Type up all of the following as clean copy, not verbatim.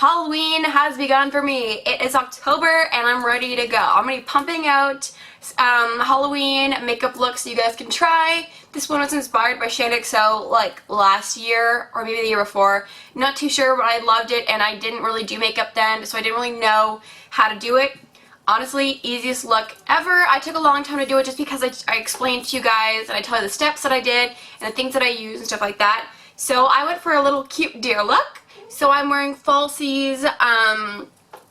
Halloween has begun for me. It is October and I'm ready to go. I'm going to be pumping out Halloween makeup looks so you guys can try. This one was inspired by SHANXO like last year or maybe the year before. Not too sure, but I loved it and I didn't really do makeup then, so I didn't really know how to do it. Honestly, easiest look ever. I took a long time to do it just because I explained to you guys and I tell you the steps that I did and the things that I use and stuff like that. So I went for a little cute deer look. So I'm wearing falsies,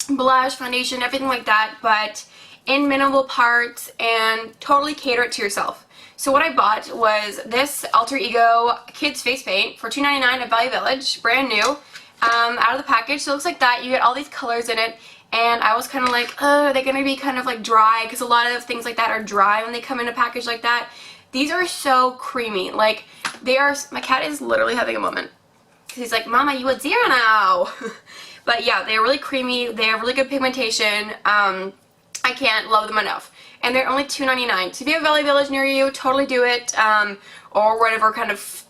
blush, foundation, everything like that, but in minimal parts and totally cater it to yourself. So what I bought was this Alter Ego Kids Face Paint for $2.99 at Value Village, brand new, out of the package. So it looks like that. You get all these colors in it. And I was kind of like, oh, are they going to be kind of like dry? Because a lot of things like that are dry when they come in a package like that. These are so creamy. Like, they are, my cat is literally having a moment. He's like, Mama, you a deer now. But yeah, they're really creamy. They have really good pigmentation. I can't love them enough. And they're only $2.99. So if you have Value Village near you, totally do it. Or whatever kind of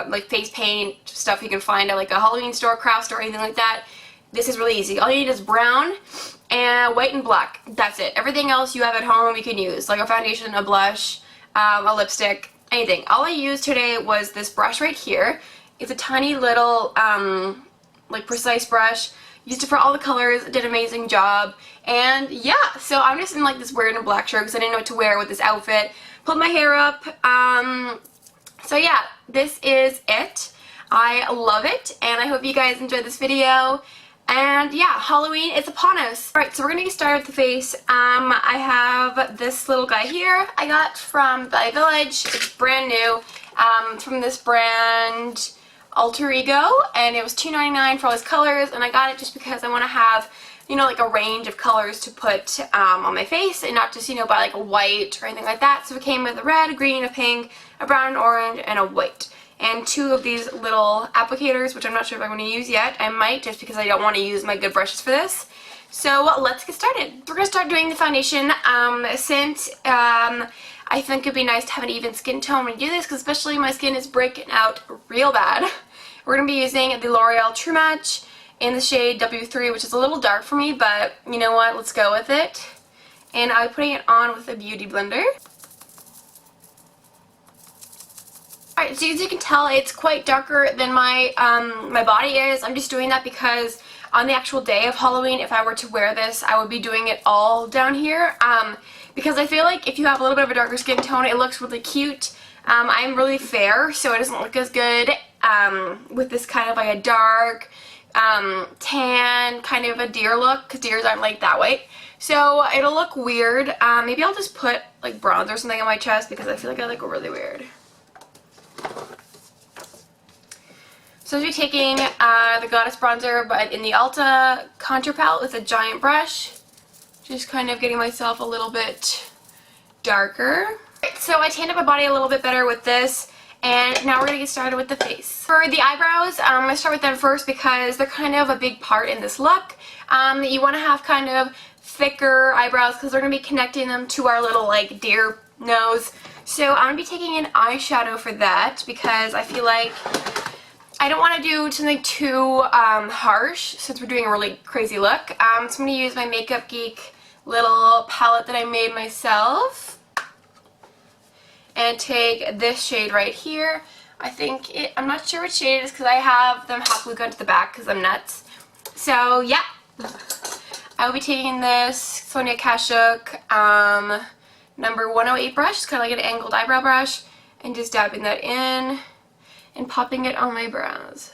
like face paint stuff you can find at like a Halloween store, craft store, anything like that. This is really easy. All you need is brown and white and black. That's it. Everything else you have at home you can use. Like a foundation, a blush, a lipstick, anything. All I used today was this brush right here. It's a tiny little like precise brush. Used it for all the colors, did an amazing job. And yeah, so I'm just in like this weird and black shirt because I didn't know what to wear with this outfit. Pulled my hair up. So yeah, this is it. I love it and I hope you guys enjoyed this video. And yeah, Halloween is upon us. Alright, so we're going to get started with the face. I have this little guy here I got from Value Village. It's brand new from this brand Alter Ego, and it was $2.99 for all his colors, and I got it just because I want to have, you know, like a range of colors to put on my face and not just, you know, buy like a white or anything like that. So it came with a red, a green, a pink, a brown, an orange, and a white. And two of these little applicators, which I'm not sure if I'm going to use yet. I might, just because I don't want to use my good brushes for this. So let's get started. We're going to start doing the foundation since I think it'd be nice to have an even skin tone when you do this, because especially my skin is breaking out real bad. We're going to be using the L'Oreal True Match in the shade W3, which is a little dark for me, but you know what, let's go with it. And I'm putting it on with a beauty blender. Alright, so as you can tell, it's quite darker than my my body is. I'm just doing that because on the actual day of Halloween, if I were to wear this, I would be doing it all down here. Because I feel like if you have a little bit of a darker skin tone, it looks really cute. I'm really fair, so it doesn't look as good with this kind of like a dark tan kind of a deer look, because deers aren't like that white. So it'll look weird. Maybe I'll just put like bronzer or something on my chest because I feel like I look really weird. So I'll be taking the Goddess bronzer, but in the Ulta contour palette with a giant brush. Just kind of getting myself a little bit darker. So I tanned up my body a little bit better with this, and now we're going to get started with the face. For the eyebrows, I'm going to start with them first because they're kind of a big part in this look. You want to have kind of thicker eyebrows because we're going to be connecting them to our little like deer nose. So I'm going to be taking an eyeshadow for that because I feel like I don't want to do something too harsh since we're doing a really crazy look. So I'm going to use my Makeup Geek little palette that I made myself. And take this shade right here. I'm not sure what shade it is because I have them hot glue gun to the back because I'm nuts. So yeah, I will be taking this Sonia Kashuk number 108 brush. It's kind of like an angled eyebrow brush. And just dabbing that in and popping it on my brows.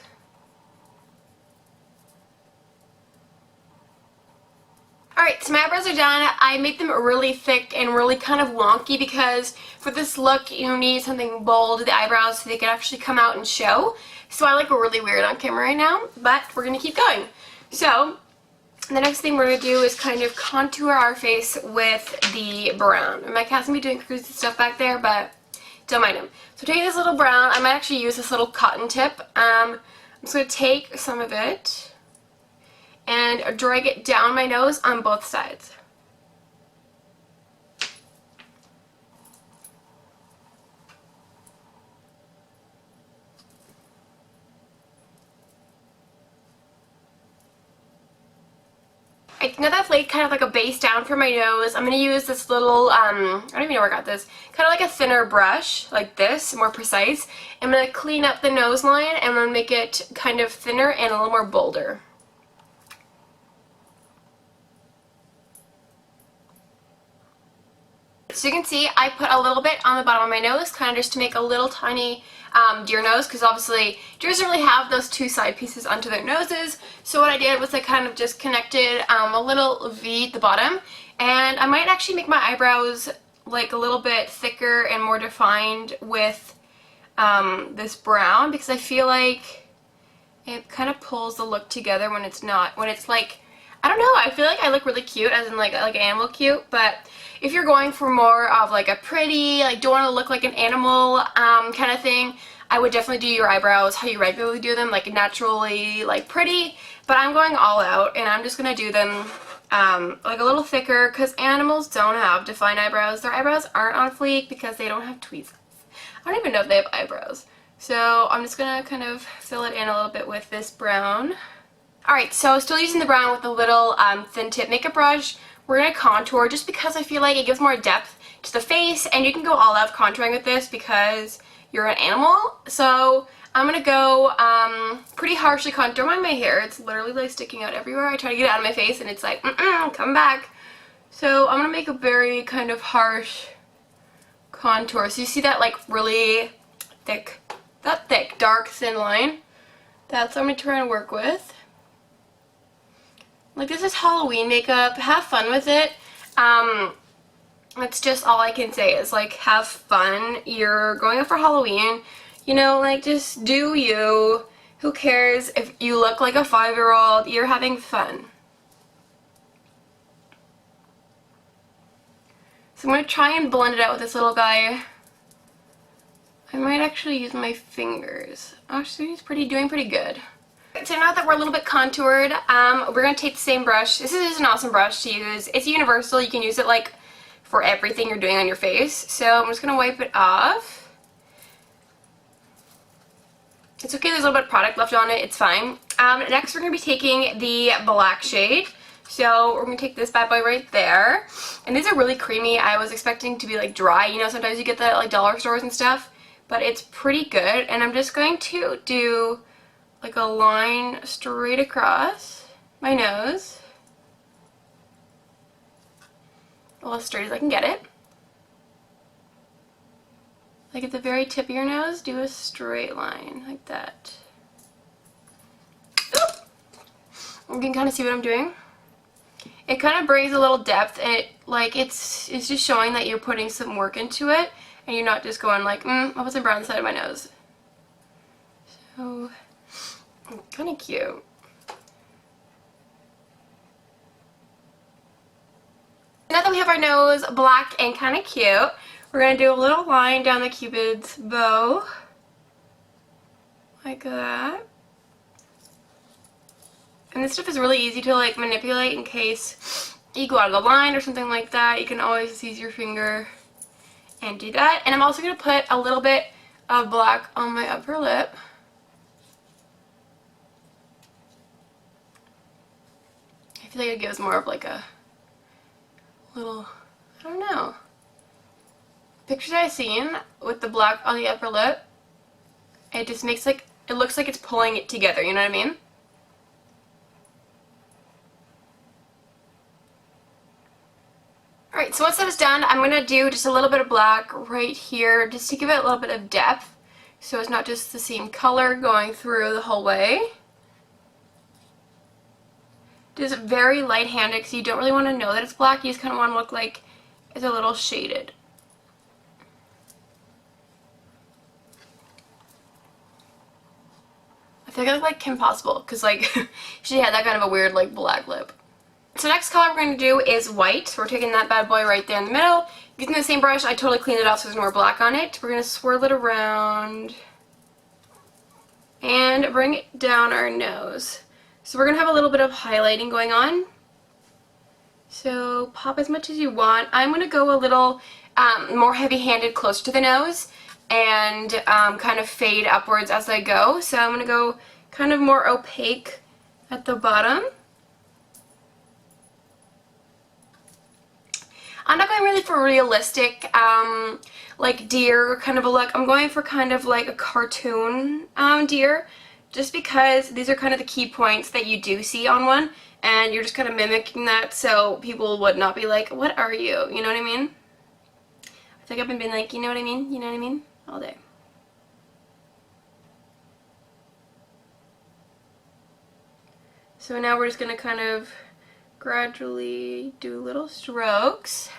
Alright, so my eyebrows are done. I make them really thick and really kind of wonky because for this look you need something bold to the eyebrows so they can actually come out and show. So I look really weird on camera right now, but we're going to keep going. So the next thing we're going to do is kind of contour our face with the brown. And my cat's going to be doing crazy stuff back there, but don't mind him. So taking this little brown, I might actually use this little cotton tip. I'm just going to take some of it and drag it down my nose on both sides. now that I've laid kind of like a base down for my nose, I'm going to use this little, I don't even know where I got this, kind of like a thinner brush, like this, more precise. I'm going to clean up the nose line and I'm going to make it kind of thinner and a little more bolder. So you can see I put a little bit on the bottom of my nose, kind of just to make a little tiny deer nose, because obviously deers don't really have those two side pieces onto their noses. So what I did was I kind of just connected a little V at the bottom, and I might actually make my eyebrows like a little bit thicker and more defined with this brown, because I feel like it kind of pulls the look together when it's not, when it's like, I don't know, I feel like I look really cute, as in like animal cute, but if you're going for more of like a pretty, like don't want to look like an animal kind of thing, I would definitely do your eyebrows how you regularly do them, like naturally, like pretty, but I'm going all out and I'm just going to do them like a little thicker, because animals don't have defined eyebrows. Their eyebrows aren't on fleek because they don't have tweezers. I don't even know if they have eyebrows. So I'm just going to kind of fill it in a little bit with this brown. Alright, so still using the brown with a little thin tip makeup brush. We're going to contour just because I feel like it gives more depth to the face, and you can go all out contouring with this because you're an animal. So I'm going to go pretty harshly contour my hair. It's literally like sticking out everywhere. I try to get it out of my face and it's like, come back. So I'm going to make a very kind of harsh contour. So you see that like really thick, dark, thin line? That's what I'm going to try and work with. Like, this is Halloween makeup. Have fun with it. That's just all I can say is, like, have fun. You're going out for Halloween. You know, like, just do you. Who cares if you look like a 5-year-old? You're having fun. So I'm going to try and blend it out with this little guy. I might actually use my fingers. Actually, he's doing pretty good. So now that we're a little bit contoured, we're going to take the same brush. This is an awesome brush to use. It's universal. You can use it like for everything you're doing on your face. So I'm just going to wipe it off. It's okay, there's a little bit of product left on it. It's fine. Next we're going to be taking the black shade. So we're going to take this bad boy right there. And these are really creamy. I was expecting to be like dry. You know, sometimes you get that at like dollar stores and stuff. But it's pretty good. And I'm just going to do like a line straight across my nose. Well, as straight as I can get it. Like at the very tip of your nose, do a straight line like that. Oop! You can kind of see what I'm doing. It kind of brings a little depth, and it's just showing that you're putting some work into it, and you're not just going like, I put some brown on the side of my nose. So kind of cute. Now that we have our nose black and kind of cute, we're going to do a little line down the Cupid's bow. Like that. And this stuff is really easy to like manipulate in case you go out of the line or something like that. You can always just use your finger and do that. And I'm also going to put a little bit of black on my upper lip. I feel like it gives more of like a little, I don't know. Pictures I've seen with the black on the upper lip, it just makes like, it looks like it's pulling it together, you know what I mean? Alright, so once that is done, I'm going to do just a little bit of black right here, just to give it a little bit of depth, so it's not just the same color going through the whole way. Just very light-handed, because you don't really want to know that it's black, you just kind of want to look like it's a little shaded. I think I look like Kim Possible, because like, she had that kind of a weird like black lip. So next color we're going to do is white. So we're taking that bad boy right there in the middle. Using the same brush, I totally cleaned it off so there's more black on it. We're going to swirl it around and bring it down our nose. So we're going to have a little bit of highlighting going on. So pop as much as you want. I'm going to go a little more heavy-handed closer to the nose and kind of fade upwards as I go. So I'm going to go kind of more opaque at the bottom. I'm not going really for realistic, like deer kind of a look. I'm going for kind of like a cartoon deer, just because these are kind of the key points that you do see on one, and you're just kind of mimicking that, so people would not be like, what are you? You know what I mean? I think I've been being like, you know what I mean? You know what I mean? All day. So now we're just going to kind of gradually do little strokes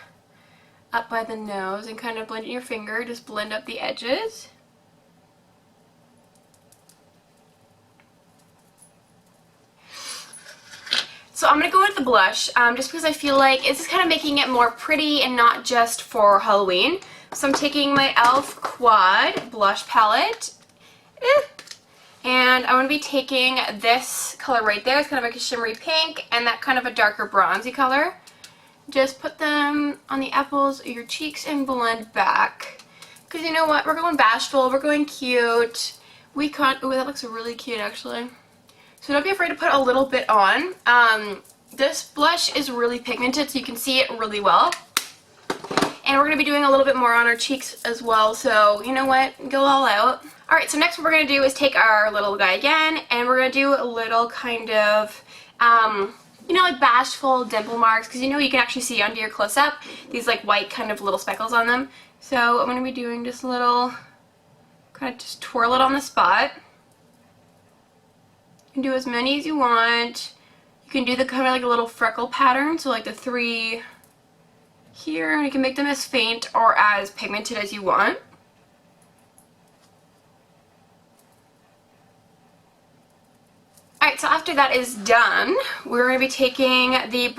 up by the nose and kind of blend in your finger, just blend up the edges. So I'm going to go with the blush, just because I feel like it's just kind of making it more pretty and not just for Halloween. So I'm taking my e.l.f. Quad blush palette, and I'm going to be taking this color right there. It's kind of like a shimmery pink and that kind of a darker bronzy color. Just put them on the apples of your cheeks and blend back. Because you know what? We're going bashful. We're going cute. We can't... Ooh, that looks really cute actually. So don't be afraid to put a little bit on. This blush is really pigmented, so you can see it really well. And we're going to be doing a little bit more on our cheeks as well, so you know what? Go all out. Alright, so next what we're going to do is take our little guy again, and we're going to do a little kind of, you know, like bashful dimple marks, because you know you can actually see under your close-up these like white kind of little speckles on them. So I'm going to be doing just a little, kind of just twirl it on the spot. You can do as many as you want. You can do the kind of like a little freckle pattern, so like the 3 here, and you can make them as faint or as pigmented as you want. Alright, so after that is done, we're going to be taking the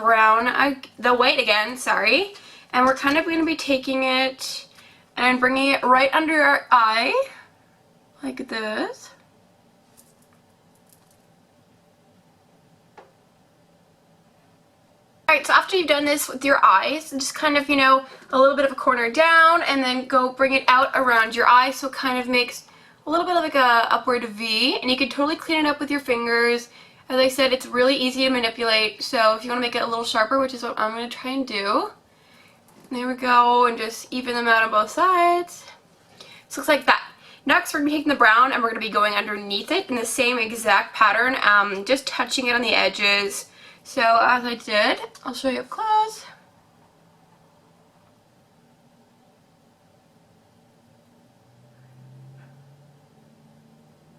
the white again, sorry, and we're kind of going to be taking it and bringing it right under our eye, like this. Alright, so after you've done this with your eyes, just kind of, you know, a little bit of a corner down, and then go bring it out around your eye, so it kind of makes a little bit of like a upward V, and you can totally clean it up with your fingers. As I said, it's really easy to manipulate, so if you want to make it a little sharper, which is what I'm going to try and do. There we go, and just even them out on both sides. So it looks like that. Next, we're going to be taking the brown, and we're going to be going underneath it in the same exact pattern, just touching it on the edges. So as I did, I'll show you up close.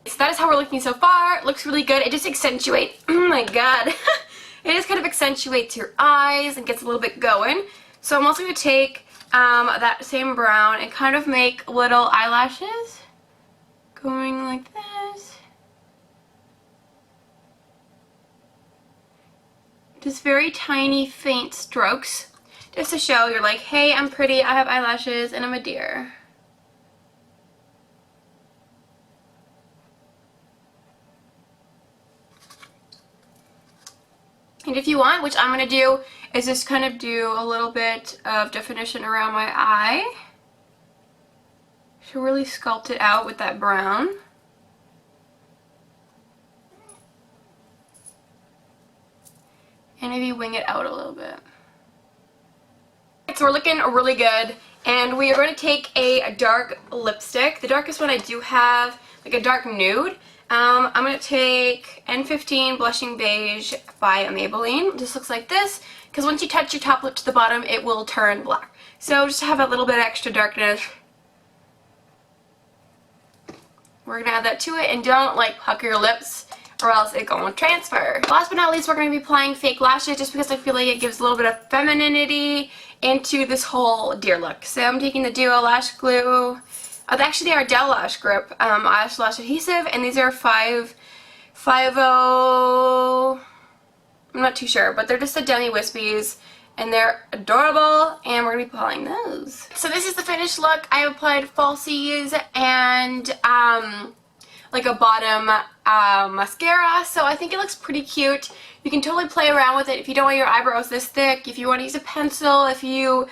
So that is how we're looking so far. It looks really good. It just accentuates, oh my god. It just kind of accentuates your eyes and gets a little bit going. So I'm also going to take that same brown and kind of make little eyelashes going like this. Just very tiny, faint strokes, just to show you're like, hey, I'm pretty, I have eyelashes, and I'm a deer. And if you want, which I'm going to do, is just kind of do a little bit of definition around my eye. To really sculpt it out with that brown. And maybe wing it out a little bit. So we're looking really good, and we are going to take a dark lipstick. The darkest one I do have, like a dark nude. I'm going to take N15 Blushing Beige by Maybelline. It just looks like this, because once you touch your top lip to the bottom, it will turn black. So just to have a little bit extra darkness, we're going to add that to it, and don't like pucker your lips, or else it won't transfer. Last but not least, we're going to be applying fake lashes, just because I feel like it gives a little bit of femininity into this whole deer look. So I'm taking the Duo Lash Glue. Actually, they are Dell Lash Grip lash adhesive, and these are 550. I'm not too sure, but they're just the Demi Wispies, and they're adorable, and we're going to be applying those. So this is the finished look. I applied falsies and like a bottom mascara, so I think it looks pretty cute. You can totally play around with it if you don't want your eyebrows this thick, if you want to use a pencil, if you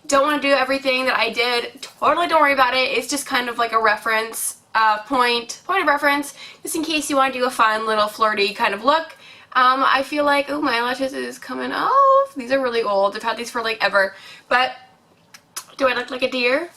don't want to do everything that I did, totally don't worry about it. It's just kind of like a reference, point of reference, just in case you want to do a fun little flirty kind of look. I feel like, oh, my eyelashes is coming off. These are really old. I've had these for like ever. But do I look like a deer?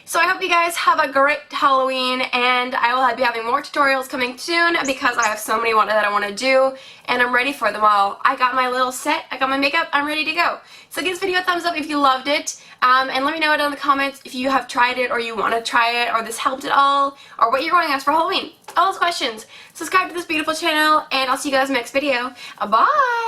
So I hope you guys have a great Halloween, and I will be having more tutorials coming soon because I have so many that I want to do, and I'm ready for them all. I got my little set, I got my makeup, I'm ready to go. So give this video a thumbs up if you loved it, and let me know down in the comments if you have tried it or you want to try it or this helped at all, or what you're going as for Halloween. All those questions. Subscribe to this beautiful channel, and I'll see you guys in the next video. Bye!